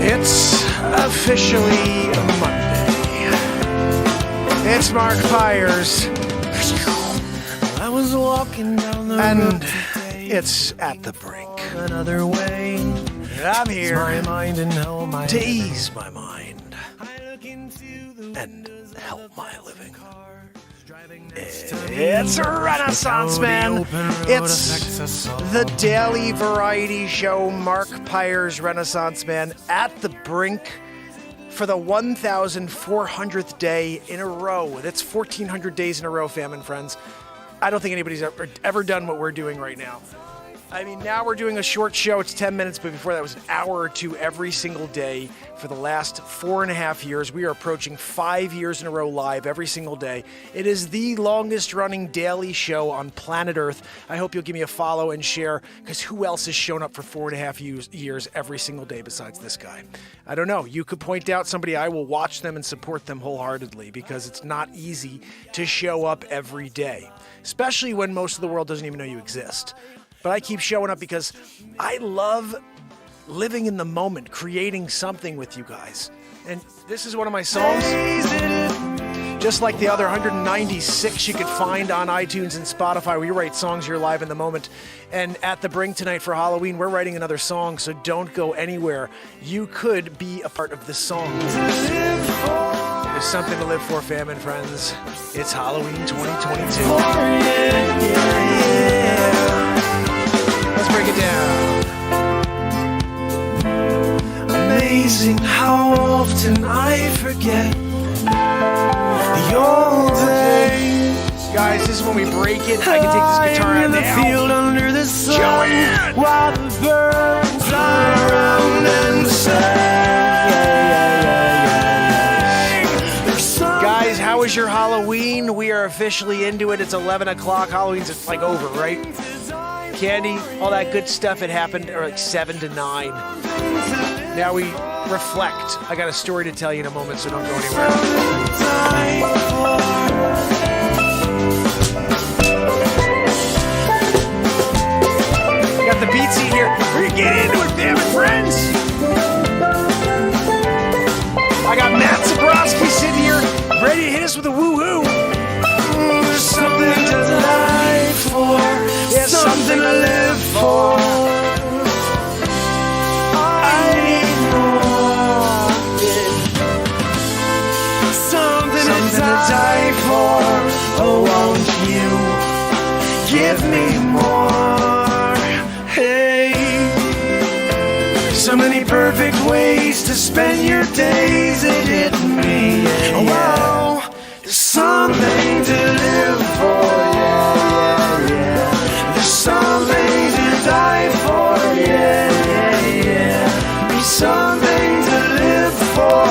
It's officially Monday. It's Mark Pyers. I was walking down the and it's At The Brink. Another way. I'm here my mind and help my to ease my mind and help my living. It's Renaissance Man. It's the daily variety show, Mark Pyers, Renaissance Man, At The Brink for the 1,400th day in a row. That's 1,400 days in a row, fam and friends. I don't think anybody's ever done what we're doing right now. I mean, now we're doing a short show. It's 10 minutes, but before that was an hour or two every single day for the last 4.5 years. We are approaching 5 years in a row live every single day. It is the longest running daily show on planet Earth. I hope you'll give me a follow and share, because who else has shown up for 4.5 years every single day besides this guy? I don't know. You could point out somebody. I will watch them and support them wholeheartedly, because it's not easy to show up every day, especially when most of the world doesn't even know you exist. But I keep showing up because I love living in the moment, creating something with you guys. And this is one of my songs. Just like the other 196 you could find on iTunes and Spotify, where you write songs, you're live in the moment. And At The Brink tonight for Halloween, we're writing another song, so don't go anywhere. You could be a part of this song. There's something to live for, fam and friends. It's Halloween 2022. Let's break it down. Amazing how often I forget the old days. Guys, this is when we break it. I can take this guitar out in the now. field under the sun, Joanne! while the birds fly around and sing. Guys, how was your Halloween? We are officially into it. It's 11 o'clock. Halloween's like over, right? Candy, all that good stuff had happened at like 7 to 9. Now we reflect. I got a story to tell you in a moment, so don't go anywhere. Got the beat seat here. We're gonna get into it, damn it, friends. I got Matt Zabrowski sitting here, ready to hit us with a woo-hoo. There's something to die for. There's something to live for. I need more. Something to die for. Oh, won't you give me more? Hey, so many perfect ways to spend your days. It hit me. Oh, wow. There's something to live for. There's something to die for, yeah. Be something to live for,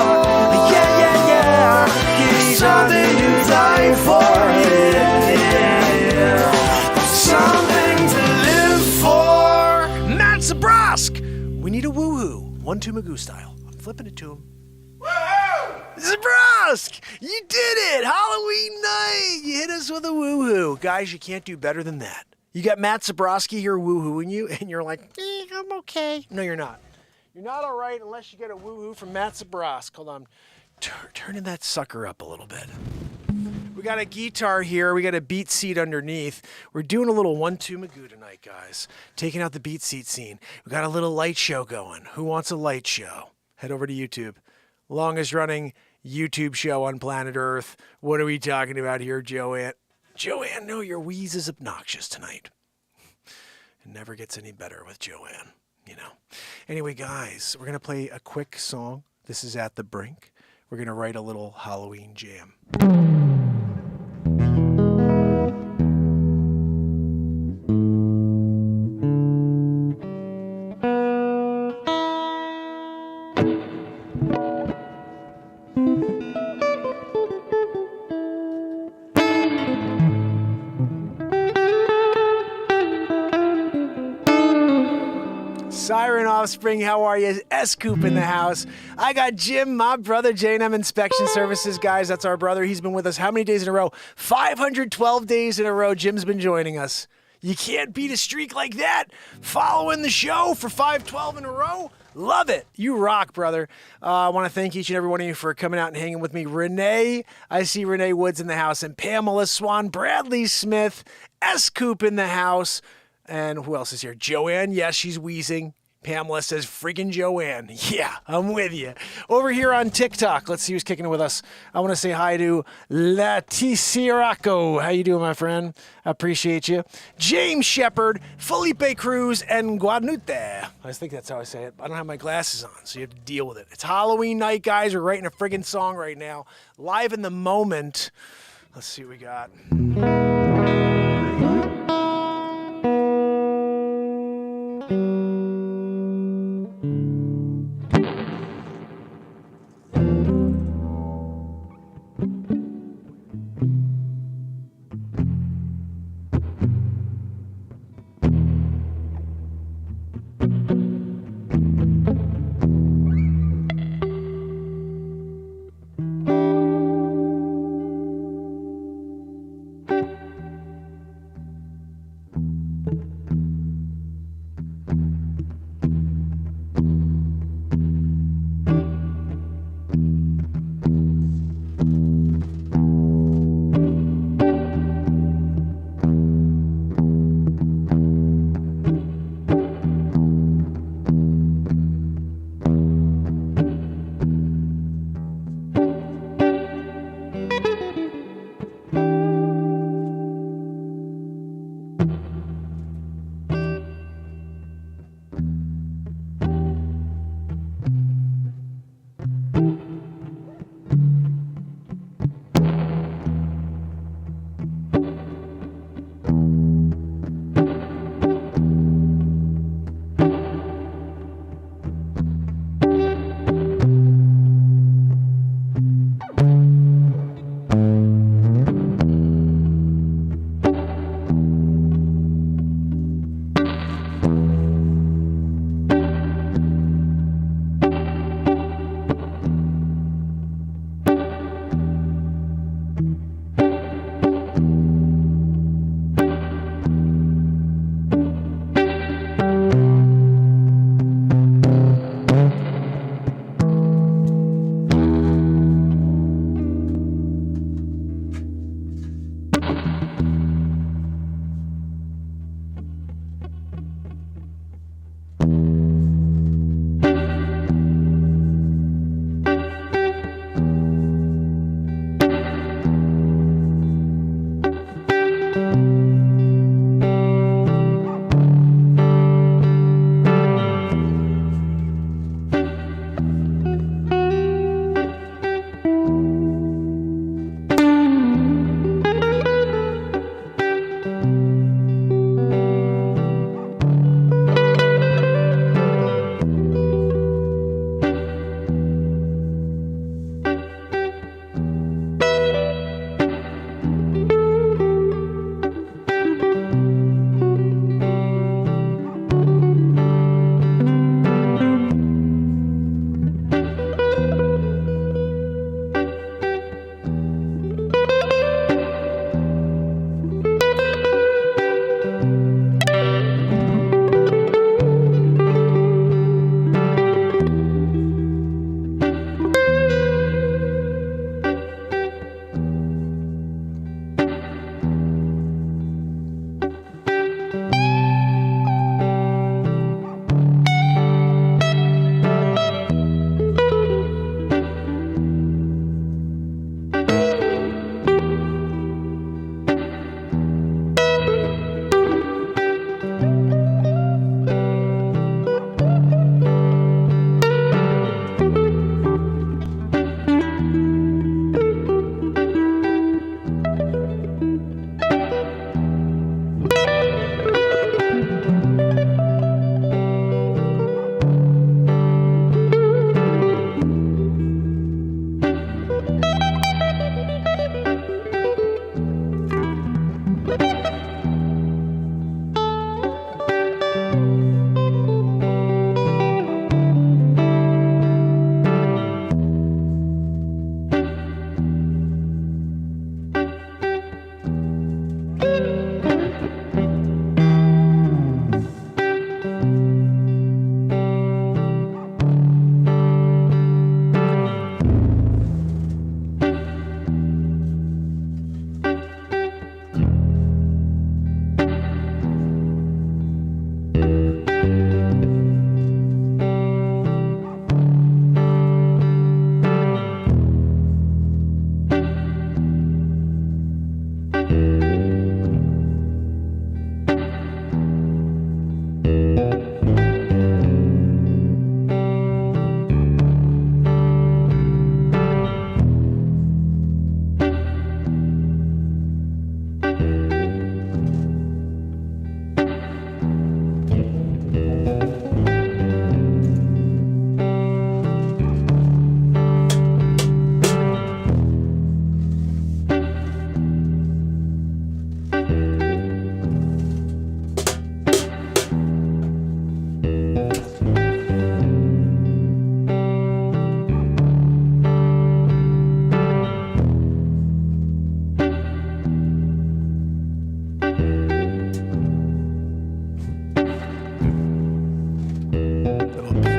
yeah. Be something to die for, yeah. Something to live for. 1-2 Magoo style. I'm flipping it to him. Zabrosk! You did it! Halloween night! You hit us with a woohoo. Guys, you can't do better than that. You got Matt Zabrowski here woohooing you, and you're like, I'm okay. No, you're not. You're not all right unless you get a woohoo from Matt Zabrosk. Hold on. Turning that sucker up a little bit. We got a guitar here. We got a beat seat underneath. We're doing a little 1-2 Magoo tonight, guys. Taking out the beat seat scene. We got a little light show going. Who wants a light show? Head over to YouTube. Longest running YouTube show on planet Earth. What are we talking about here, Joanne? Joanne, no, your wheeze is obnoxious tonight. It never gets any better with Joanne, you know. Anyway, guys, we're going to play a quick song. This is At The Brink. We're going to write a little Halloween jam. Siren Offspring, how are you? S-Coop in the house. I got Jim, my brother, J&M Inspection Services. Guys, that's our brother. He's been with us how many days in a row? 512 days in a row. Jim's been joining us. You can't beat a streak like that. Following the show for 512 in a row. Love it. You rock, brother. I want to thank each and every one of you for coming out and hanging with me. Renee, I see Renee Woods in the house, and Pamela Swan, Bradley Smith, S-Coop in the house. And who else is here? Joanne, yes, she's wheezing. Pamela says, friggin' Joanne. Yeah, I'm with you. Over here on TikTok, let's see who's kicking it with us. I want to say hi to Laticiraco. How you doing, my friend? I appreciate you. James Shepard, Felipe Cruz, and Guadalupe. I think that's how I say it. I don't have my glasses on, so you have to deal with it. It's Halloween night, guys. We're writing a friggin' song right now. Live in the moment. Let's see what we got.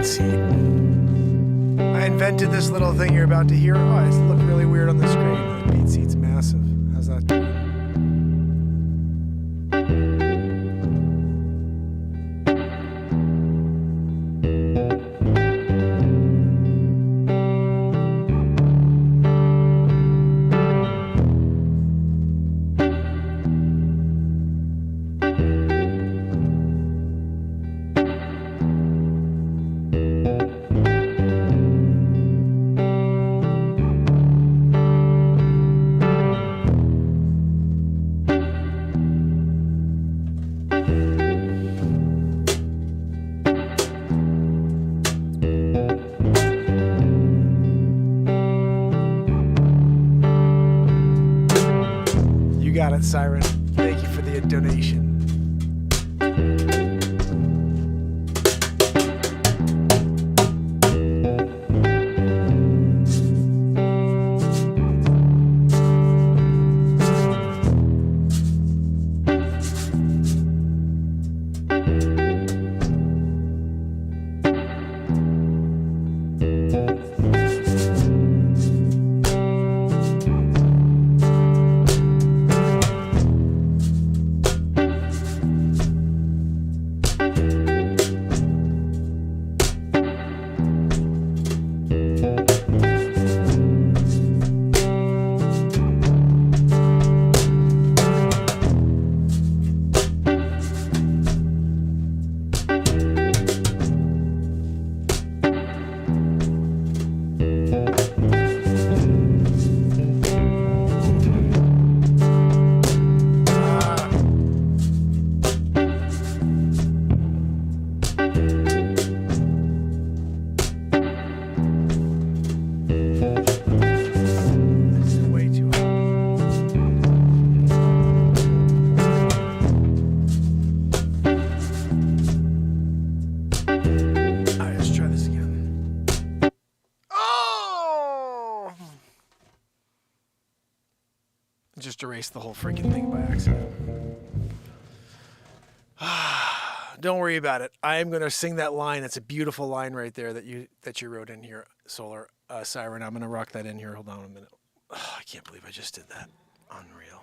beat seat. I invented this little thing you're about to hear. Oh, it's look really weird on the screen. The beat seat's massive. How's that doing? Got it, Siren. Thank you for the donation. Just erased the whole freaking thing by accident. Don't worry about it. I am going to sing that line. It's a beautiful line right there that you wrote in here, Solar Siren. I'm going to rock that in here. Hold on a minute. Oh, I can't believe I just did that. Unreal.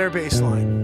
snare bass line.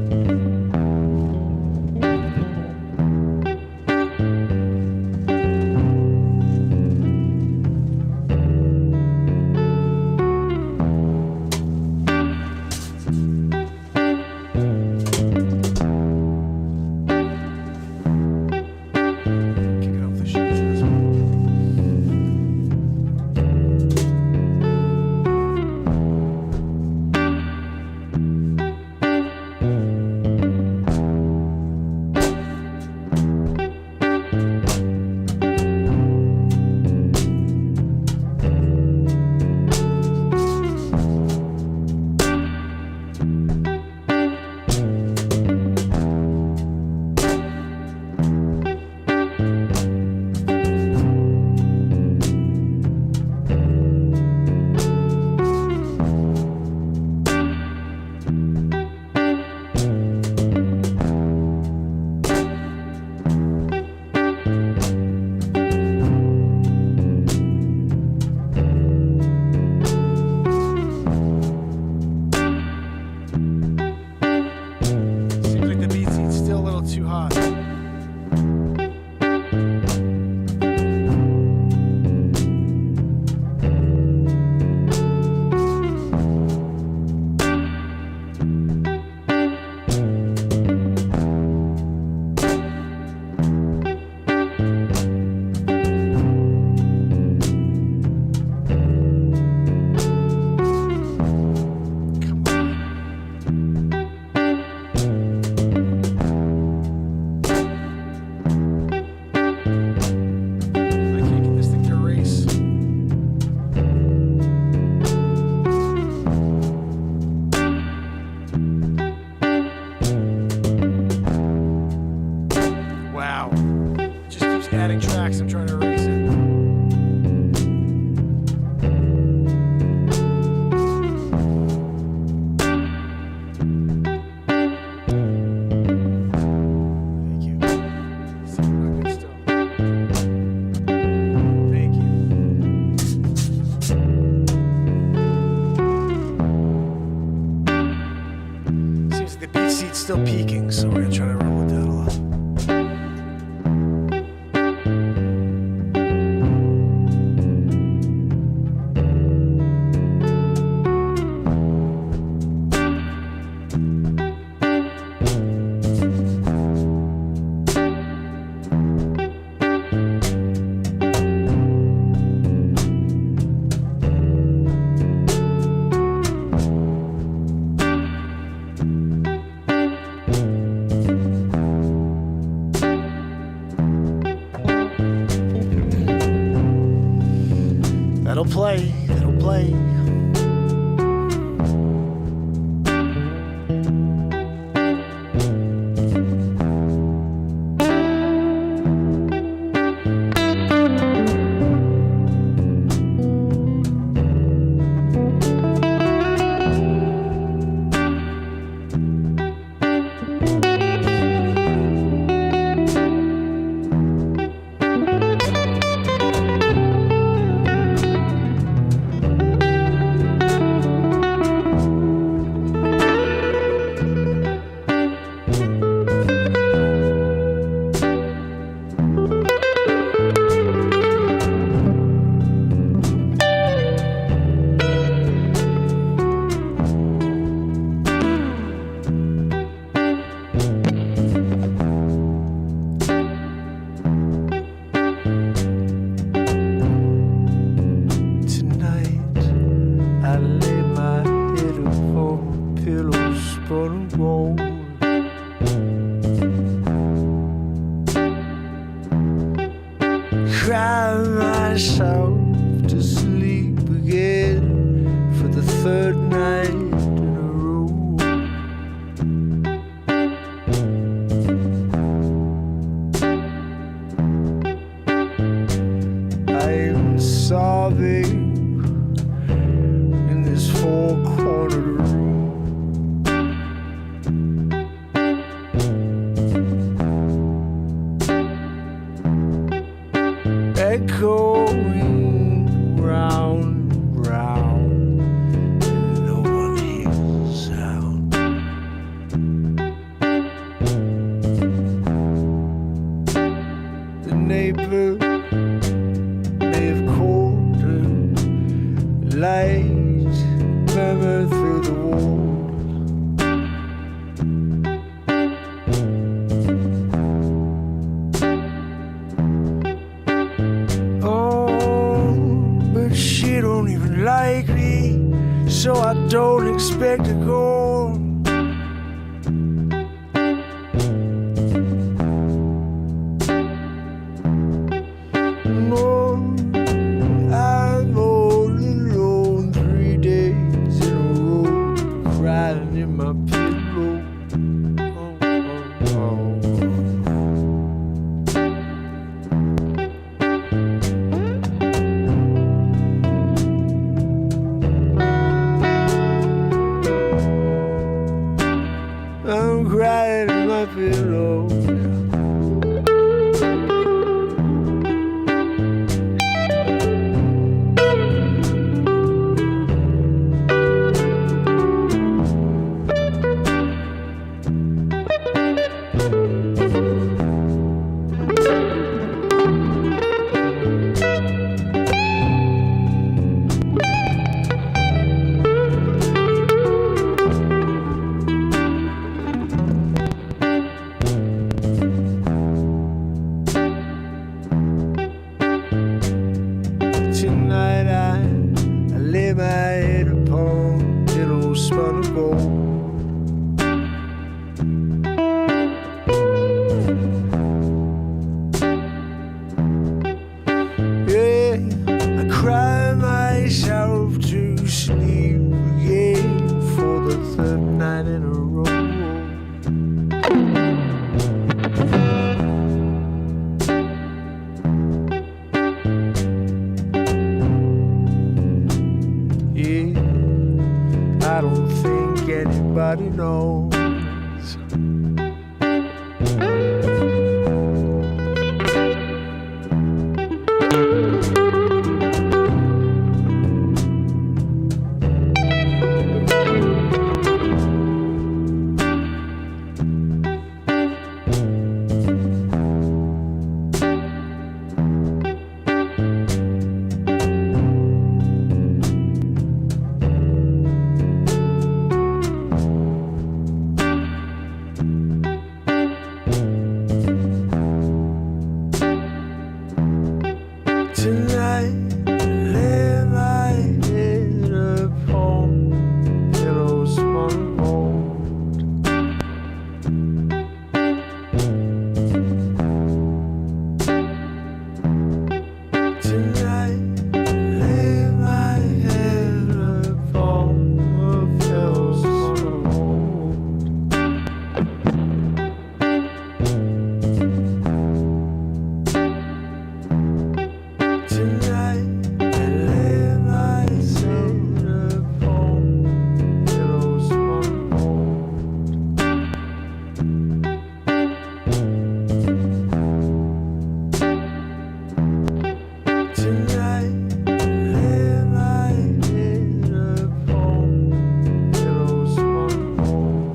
Adding tracks, I'm trying to erase it. Thank you. See, not good stuff. Thank you. Seems like the beat seat's still peaking, so we're gonna try to roll with that a lot. That'll play. Cry myself to sleep again for the third night in a row. I'm sobbing in this four-cornered room. Echoing round, round, and no one hears the sound. light murmur through the wall. Oh, but she don't even like me, so I don't expect to go. No, I'm all alone 3 days in a row, crying in my pillow. I'm crying in my pillow. Tonight I lay my head upon pillow spun of gold. Yeah, I cry myself to sleep again for the third night in a row. I don't think anybody knows. Tonight, lay my head upon pillows spun of gold. Tonight, lay my head upon pillows spun of gold. Tonight, I lay my head upon pillows spun of gold. Tonight, I lay my head upon pillows spun of gold.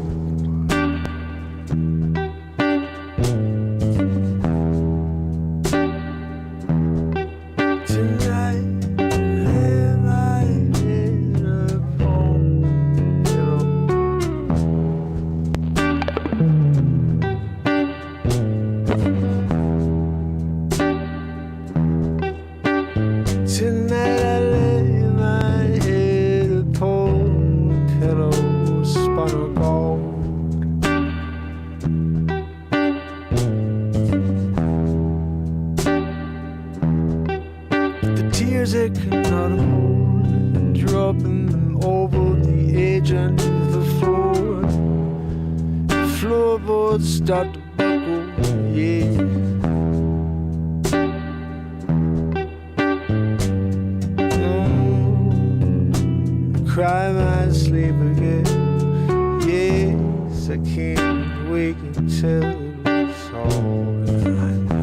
Tonight, lay my head upon pillow. Tonight I lay my head upon pillows spun of gold. The tears I cannot hold, dropping them over the edge onto the floor. The floorboards start to buckle, yeah. Cry my sleep again. Yes, I can't wake until it's all behind me.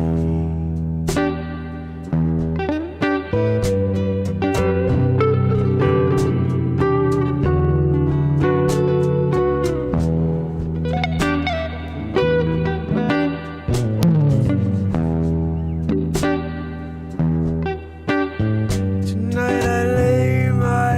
Tonight I lay my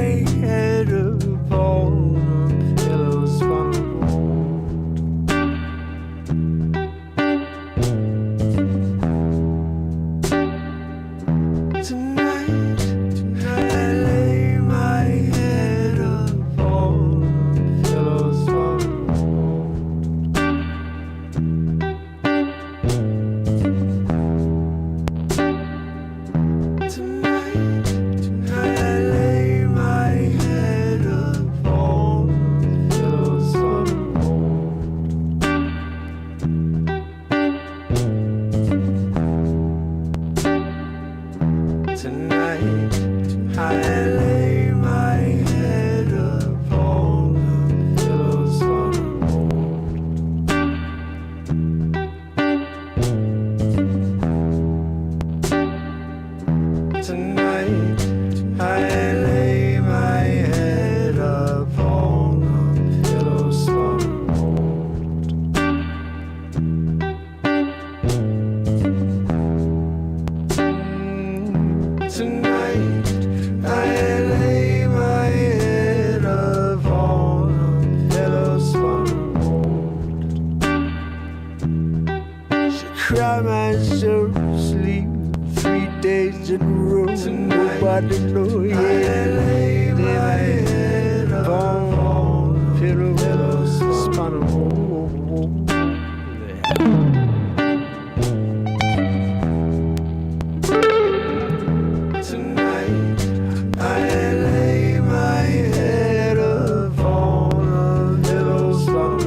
Tonight I lay my head upon the pillows on the tonight I lay my head upon the pillows on tonight I lay my head upon a pillow spun. She cried myself to sleep 3 days in a row. Nobody know yet. I lay my head upon a pillow spun. Tonight I lay my head upon a pillow spun.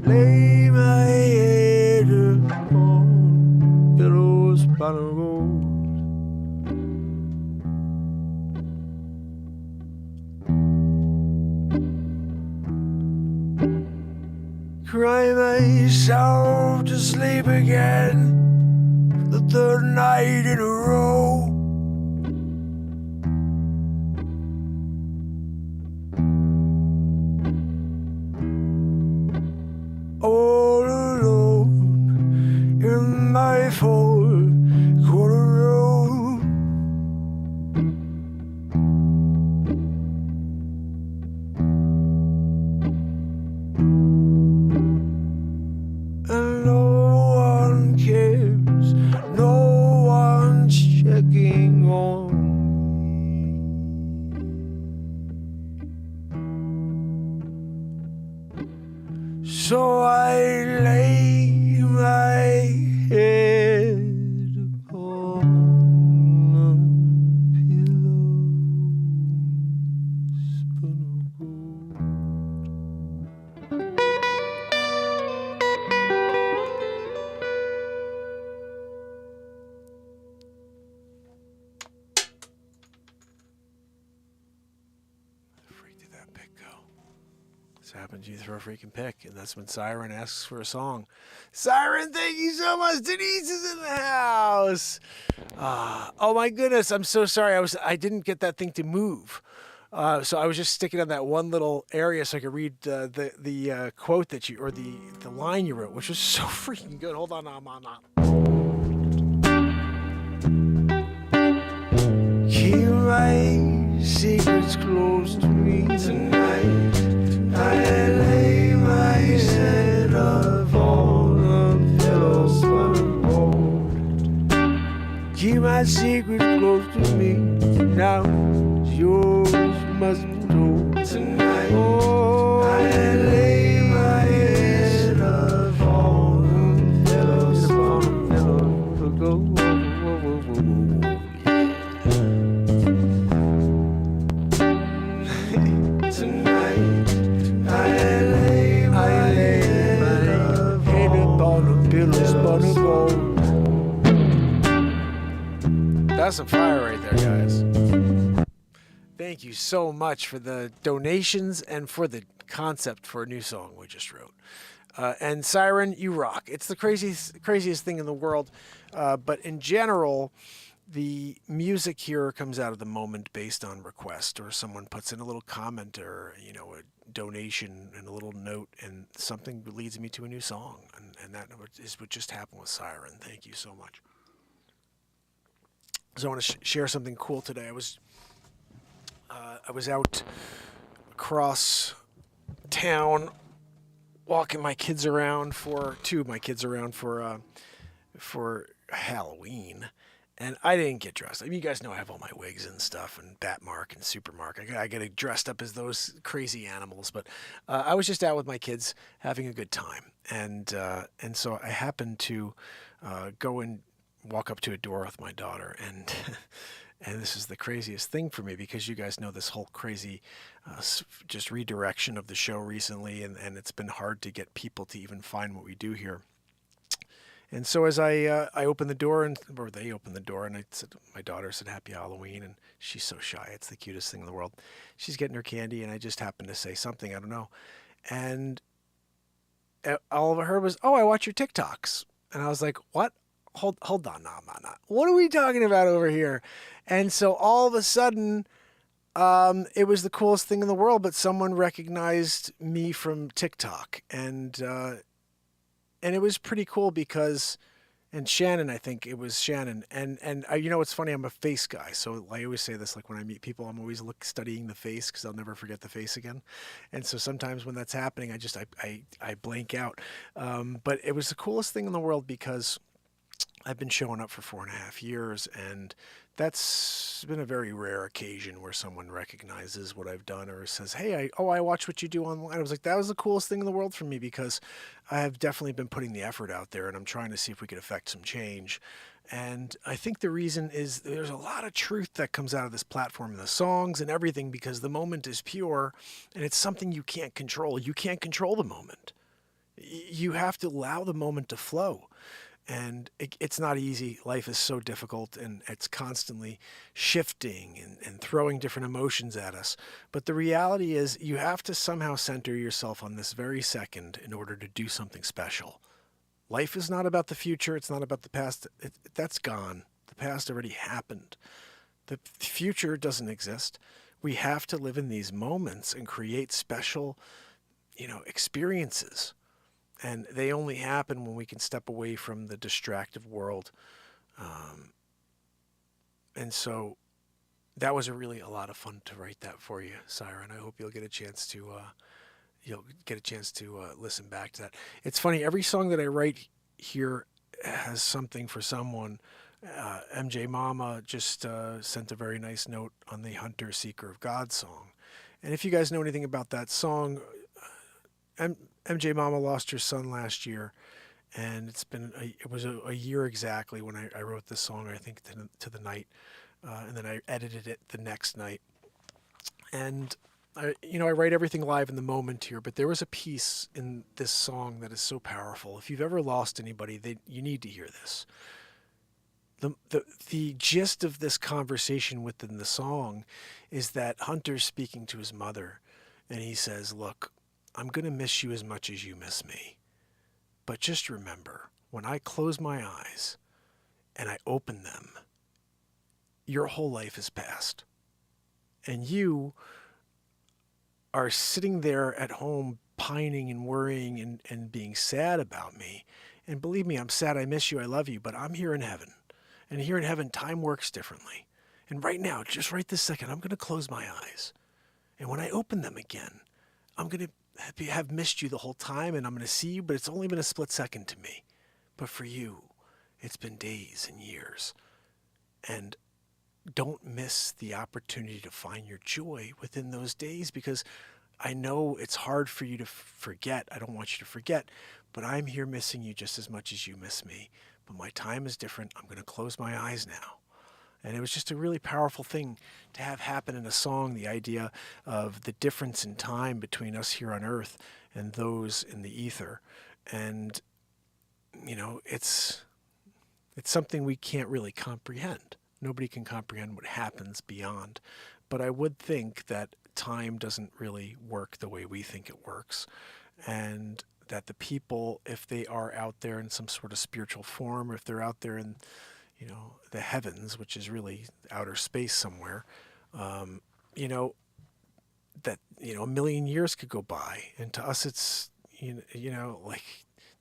Lay my head upon pillows by the road. Cry myself to sleep again the third night in a row. All alone in my four-quarter room. And no one cares, no one's checking on me. So I lay my head upon a pillow spun of gold. Where the freak did that pick go? This happens, you throw a freaking pick, and that's when Siren asks for a song. Siren, thank you so much. Denise is in the house. Oh my goodness, I'm so sorry. I didn't get that thing to move. So I was just sticking on that one little area so I could read the quote that you, or the line you wrote, which was so freaking good. Hold on, Keep my secrets close to me tonight. I lay my head upon a pillow spun of gold. Keep my secret close to me. Now yours must be told tonight. Oh, I lay my head upon a pillow spun of gold. Tonight I lay my head upon a pillow spun of gold. That's some fire right there, guys. Thank you so much for the donations and for the concept for a new song we just wrote. And Siren, you rock. It's the craziest thing in the world. But in general, the music here comes out of the moment based on request, or someone puts in a little comment, or a donation and a little note, and something leads me to a new song. And that is what just happened with Siren. Thank you so much. So I want to share something cool today. I was out across town walking my kids around two of my kids around for Halloween, and I didn't get dressed. I mean, you guys know I have all my wigs and stuff, and Batmark and Supermark. I get dressed up as those crazy animals, but I was just out with my kids having a good time, and so I happened to go and walk up to a door with my daughter, and and this is the craziest thing for me because you guys know this whole crazy just redirection of the show recently, and it's been hard to get people to even find what we do here. And so as I opened the door, or they opened the door, and I said, my daughter said, "Happy Halloween," and she's so shy. It's the cutest thing in the world. She's getting her candy, and I just happened to say something, I don't know. And all I heard was, "Oh, I watch your TikToks." And I was like, "What? Hold on, no. What are we talking about over here?" And so all of a sudden, it was the coolest thing in the world, but someone recognized me from TikTok, and it was pretty cool because, and Shannon, I think it was Shannon, and you know what's funny? I'm a face guy, so I always say this, like when I meet people, I'm always studying the face because I'll never forget the face again, and so sometimes when that's happening, I blank out, but it was the coolest thing in the world because I've been showing up for 4.5 years, and that's been a very rare occasion where someone recognizes what I've done or says, "Hey, I watch what you do online." I was like, that was the coolest thing in the world for me because I have definitely been putting the effort out there, and I'm trying to see if we could affect some change. And I think the reason is there's a lot of truth that comes out of this platform and the songs and everything because the moment is pure, and it's something you can't control. You can't control the moment. You have to allow the moment to flow. And it's not easy. Life is so difficult, and it's constantly shifting and throwing different emotions at us. But the reality is you have to somehow center yourself on this very second in order to do something special. Life is not about the future. It's not about the past. That's gone. The past already happened. The future doesn't exist. We have to live in these moments and create special, experiences. And they only happen when we can step away from the distractive world. And so that was a lot of fun to write that for you, Siren. I hope you'll get a chance to listen back to that. It's funny. Every song that I write here has something for someone. MJ Mama just sent a very nice note on the Hunter Seeker of God song. And if you guys know anything about that song, MJ Mama lost her son last year, and it was a year exactly when I wrote this song, I think to the night, and then I edited it the next night. And I write everything live in the moment here, but there was a piece in this song that is so powerful. If you've ever lost anybody, you need to hear this. The gist of this conversation within the song is that Hunter's speaking to his mother, and he says, "Look, I'm going to miss you as much as you miss me. But just remember, when I close my eyes and I open them, your whole life has passed. And you are sitting there at home pining and worrying and being sad about me. And believe me, I'm sad. I miss you. I love you. But I'm here in heaven. And here in heaven, time works differently. And right now, just right this second, I'm going to close my eyes. And when I open them again, I'm going to have missed you the whole time, and I'm going to see you, but it's only been a split second to me. But for you, it's been days and years. And don't miss the opportunity to find your joy within those days, because I know it's hard for you to forget. I don't want you to forget, but I'm here missing you just as much as you miss me. But my time is different. I'm going to close my eyes now." And it was just a really powerful thing to have happen in a song, the idea of the difference in time between us here on earth and those in the ether. And, it's something we can't really comprehend. Nobody can comprehend what happens beyond. But I would think that time doesn't really work the way we think it works. And that the people, if they are out there in some sort of spiritual form, or if they're out there in the heavens, which is really outer space somewhere, that, a million years could go by. And to us, it's, like,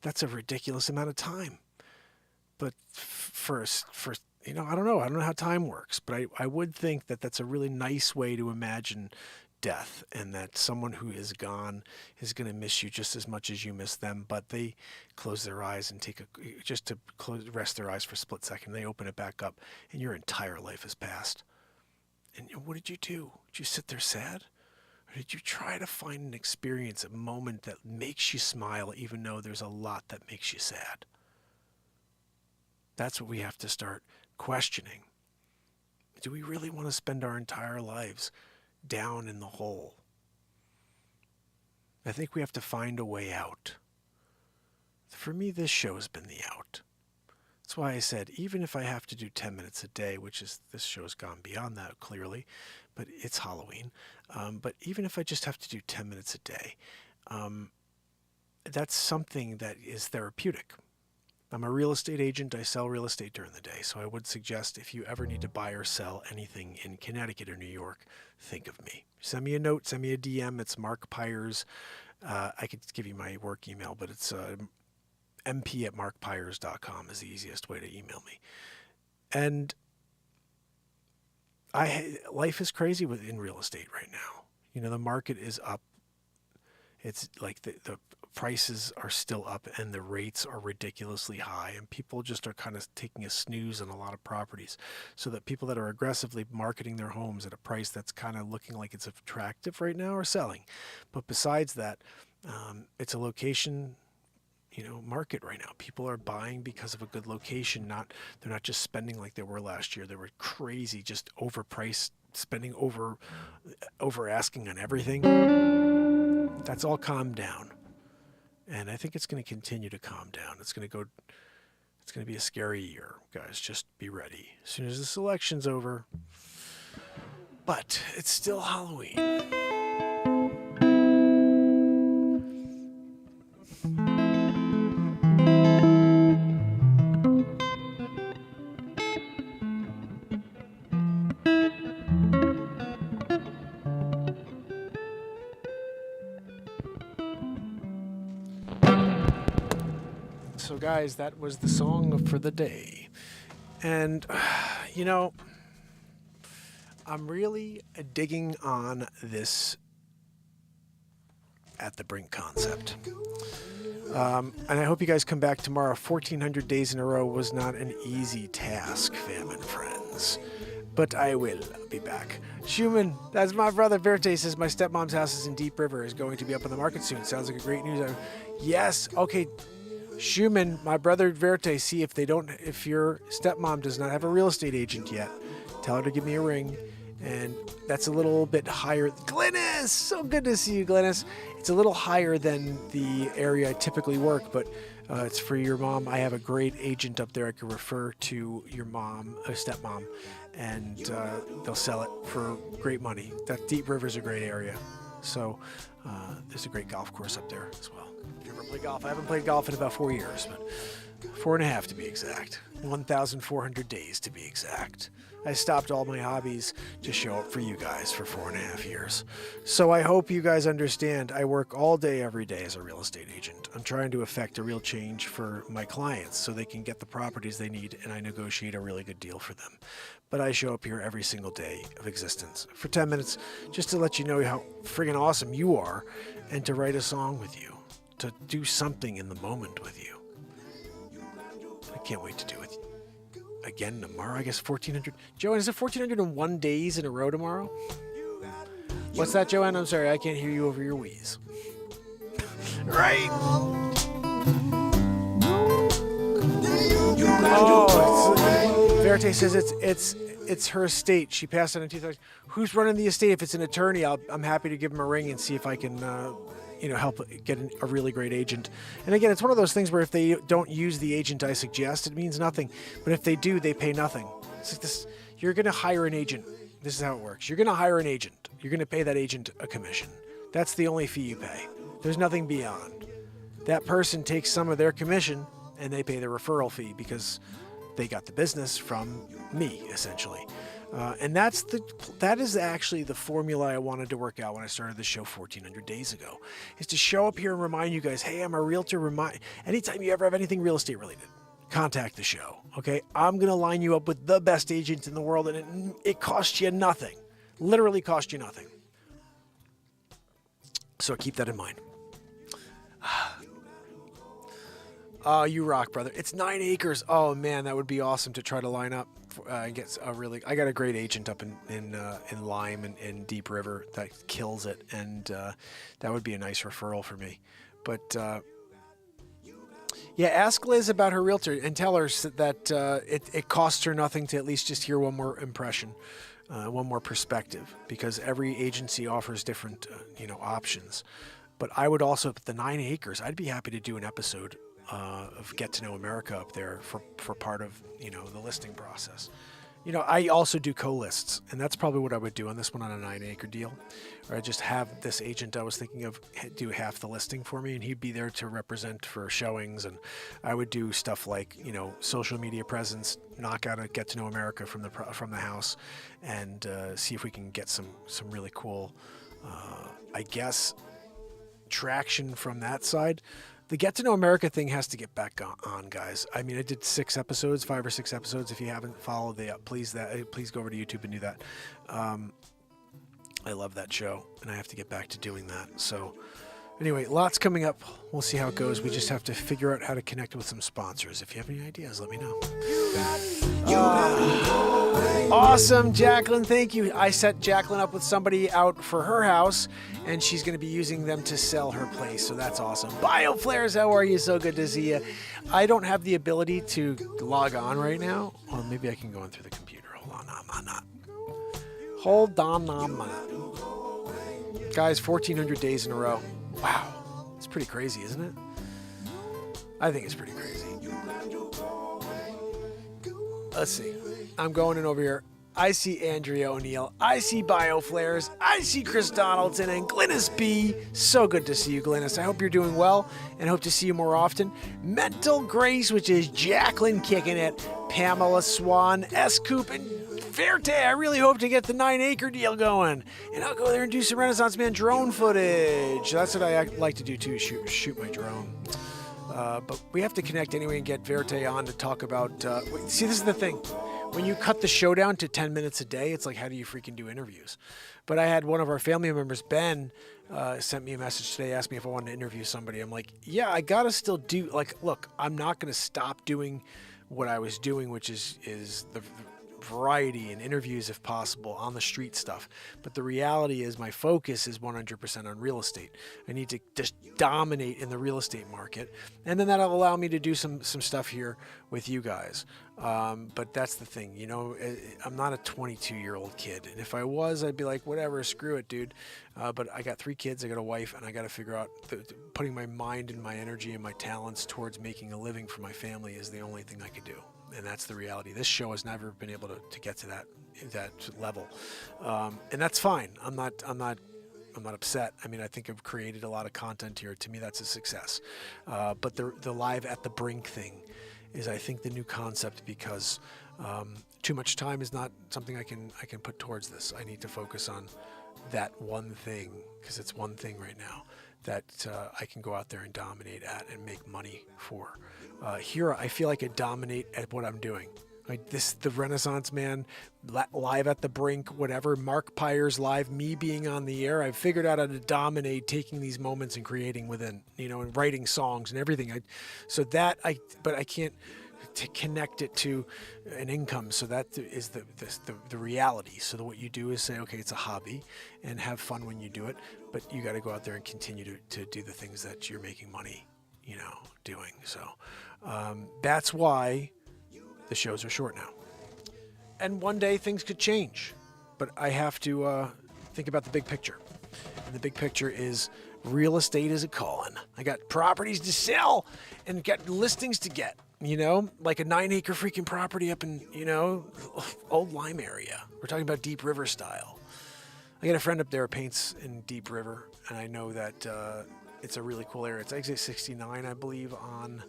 that's a ridiculous amount of time. But for I don't know how time works, but I would think that that's a really nice way to imagine death, and that someone who is gone is going to miss you just as much as you miss them, but they close their eyes and rest their eyes for a split second. They open it back up, and your entire life has passed. And what did you do? Did you sit there sad? Or did you try to find an experience, a moment that makes you smile, even though there's a lot that makes you sad? That's what we have to start questioning. Do we really want to spend our entire lives down in the hole? I think we have to find a way out. For me, this show has been the out. That's why I said, even if I have to do 10 minutes a day, this show's gone beyond that clearly, but it's Halloween. But even if I just have to do 10 minutes a day, that's something that is therapeutic. I'm a real estate agent. I sell real estate during the day. So I would suggest if you ever need to buy or sell anything in Connecticut or New York, think of me. Send me a note, send me a DM. It's Mark Pyers. I could give you my work email, but it's mp@markpyers.com is the easiest way to email me. And life is crazy in real estate right now. You know, the market is up. It's like the prices are still up and the rates are ridiculously high, and people just are kind of taking a snooze on a lot of properties, so that people that are aggressively marketing their homes at a price that's kind of looking like it's attractive right now are selling. But besides that, it's a location, market right now. People are buying because of a good location. They're not just spending like they were last year. They were crazy, just overpriced, spending over asking on everything. That's all calmed down. And I think it's going to continue to calm down. It's going to be a scary year, guys. Just be ready. As soon as this election's over. But it's still Halloween. So guys, that was the song for the day. And, I'm really digging on this At The Brink concept. And I hope you guys come back tomorrow. 1,400 days in a row was not an easy task, fam and friends. But I will be back. Schumann, that's my brother. Verte says my stepmom's house is in Deep River, is going to be up on the market soon. Sounds like a great news. Yes, okay. Schumann, my brother Verte, see if your stepmom does not have a real estate agent yet, tell her to give me a ring. And that's a little bit higher. Glennis, so good to see you, Glennis. It's a little higher than the area I typically work, but it's for your mom. I have a great agent up there I can refer to your mom, a stepmom, and they'll sell it for great money. That Deep River's a great area. So there's a great golf course up there as well. If you ever play golf, I haven't played golf in about 4 years, but 4.5 to be exact. 1,400 days to be exact. I stopped all my hobbies to show up for you guys for 4.5 years. So I hope you guys understand. I work all day, every day as a real estate agent. I'm trying to effect a real change for my clients so they can get the properties they need, and I negotiate a really good deal for them. But I show up here every single day of existence for 10 minutes just to let you know how friggin' awesome you are, and to write a song with you, to do something in the moment with you. I can't wait to do it again tomorrow. I guess 1,400. Joanne, is it 1,401 days in a row tomorrow? What's that, Joanne? I'm sorry, I can't hear you over your wheeze. Right? Oh, Verte says it's her estate. She passed on in 2000. Who's running the estate? If it's an attorney, I'm happy to give him a ring and see if I can help get a really great agent. And again, it's one of those things where if they don't use the agent I suggest, it means nothing. But if they do, they pay nothing. It's like this: you're going to hire an agent. This is how it works. You're going to hire an agent. You're going to pay that agent a commission. That's the only fee you pay. There's nothing beyond. That person takes some of their commission and they pay the referral fee because they got the business from me, essentially. And that is actually the formula I wanted to work out when I started the show 1,400 days ago, is to show up here and remind you guys, hey, I'm a realtor. Anytime you ever have anything real estate related, contact the show. Okay, I'm gonna line you up with the best agents in the world, and it costs you nothing. Literally costs you nothing. So keep that in mind. Oh, you rock, brother. It's 9 acres. Oh man, that would be awesome to try to line up. I got a great agent up in Lyme and Deep River that kills it, and that would be a nice referral for me. But yeah, ask Liz about her realtor and tell her that it costs her nothing to at least just hear one more impression, one more perspective, because every agency offers different options. But I would also, the 9 acres, I'd be happy to do an episode of Get to Know America up there for part of the listing process. I also do co-lists, and that's probably what I would do on this one on a 9 acre deal. Or I just have this agent I was thinking of do half the listing for me, and he'd be there to represent for showings, and I would do stuff like social media presence, knock out a Get to Know America from the house, and see if we can get some really cool, I guess, traction from that side. The Get to Know America thing has to get back on, guys. I mean, I did 5 or 6 episodes. If you haven't followed please go over to YouTube and do that. I love that show, and I have to get back to doing that. So anyway, lots coming up. We'll see how it goes. We just have to figure out how to connect with some sponsors. If you have any ideas, let me know. Awesome, Jacqueline. Thank you. I set Jacqueline up with somebody out for her house, and she's going to be using them to sell her place. So that's awesome. BioFlares, how are you? So good to see you. I don't have the ability to log on right now. Well, maybe I can go in through the computer. Hold on, I'm not. Guys, 1,400 days in a row. Wow. It's pretty crazy, isn't it? I think it's pretty crazy. Let's see. I'm going in over here. I see Andrea O'Neill. I see BioFlares. I see Chris Donaldson and Glynis B. So good to see you, Glynis. I hope you're doing well and hope to see you more often. Mental Grace, which is Jacqueline kicking it. Pamela Swan, S. Coop, and Verte. I really hope to get the 9 acre deal going. And I'll go there and do some Renaissance Man drone footage. That's what I like to do too, shoot my drone. But we have to connect anyway and get Verte on to talk about... see, this is the thing. When you cut the show down to 10 minutes a day, it's like, how do you freaking do interviews? But I had one of our family members, Ben, sent me a message today, asked me if I wanted to interview somebody. I'm like, yeah, I got to still do... look, I'm not going to stop doing what I was doing, which is the variety and interviews if possible on the street stuff. But the reality is my focus is 100% on real estate. I need to just dominate in the real estate market. And then that'll allow me to do some stuff here with you guys. But that's the thing, I'm not a 22-year-old kid. And if I was, I'd be like, whatever, screw it, dude. But I got 3 kids, I got a wife, and I got to figure out putting my mind and my energy and my talents towards making a living for my family is the only thing I could do. And that's the reality. This show has never been able to get to that level. And that's fine. I'm not upset. I mean, I think I've created a lot of content here. To me, that's a success. But the live at the brink thing is, I think, the new concept, because too much time is not something I can put towards this. I need to focus on that one thing, because it's one thing right now that I can go out there and dominate at and make money for. Here, I feel like I dominate at what I'm doing. The Renaissance Man, live at the brink, whatever, Mark Pyers live, me being on the air. I've figured out how to dominate taking these moments and creating within, and writing songs and everything. But I can't to connect it to an income. So that is the reality. So what you do is say, okay, it's a hobby, and have fun when you do it. But you got to go out there and continue to do the things that you're making money, doing. So that's why the shows are short now. And one day things could change, but I have to think about the big picture. And the big picture is real estate is a calling. I got properties to sell and got listings to get, like a 9 acre freaking property up in, old Lyme area. We're talking about Deep River style. I got a friend up there who paints in Deep River, and I know that it's a really cool area. It's exit 69, I believe, on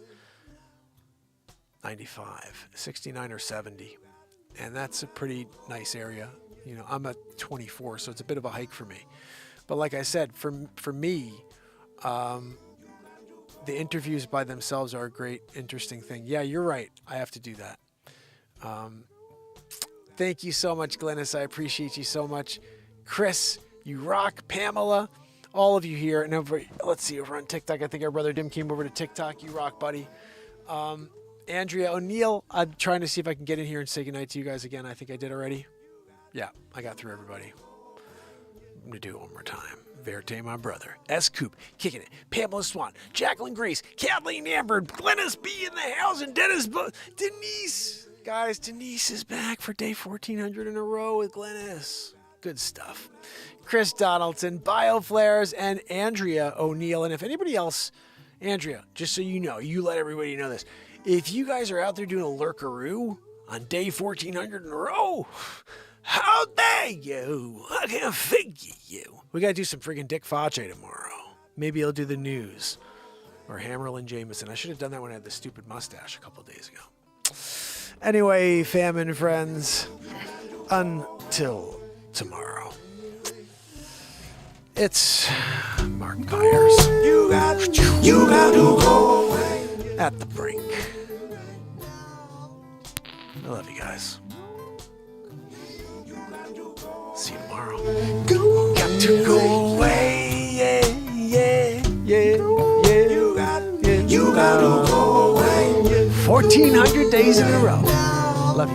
95, 69 or 70. And that's a pretty nice area. I'm at 24, so it's a bit of a hike for me. But like I said, for me, the interviews by themselves are a great, interesting thing. Yeah, you're right. I have to do that. Thank you so much, Glynis. I appreciate you so much. Chris, you rock. Pamela, all of you here, and let's see, over on TikTok, I think our brother Dim came over to TikTok. You rock, buddy. Andrea O'Neill, I'm trying to see if I can get in here and say goodnight to you guys again. I think I did already. Yeah, I got through everybody. I'm going to do it one more time. Verte, my brother. S. Coop, kicking it. Pamela Swan, Jacqueline Grace, Kathleen Amber, Glennis B. in the house, and Denise. Guys, Denise is back for day 1400 in a row with Glennis. Good stuff. Chris Donaldson, BioFlares, and Andrea O'Neill. And if anybody else, Andrea, just so you know, you let everybody know this. If you guys are out there doing a lurkaroo on day 1400 in a row, how dare you? I can't figure you. We got to do some friggin' Dick Facce tomorrow. Maybe he'll do the news. Or Hammerlin Jameson. I should have done that when I had the stupid mustache a couple days ago. Anyway, famine friends, until tomorrow. It's Mark Byers. You got to go away. At the Brink. I love you guys. See you tomorrow. Got to go away. Yeah. You got to go away. 1400 days in a row.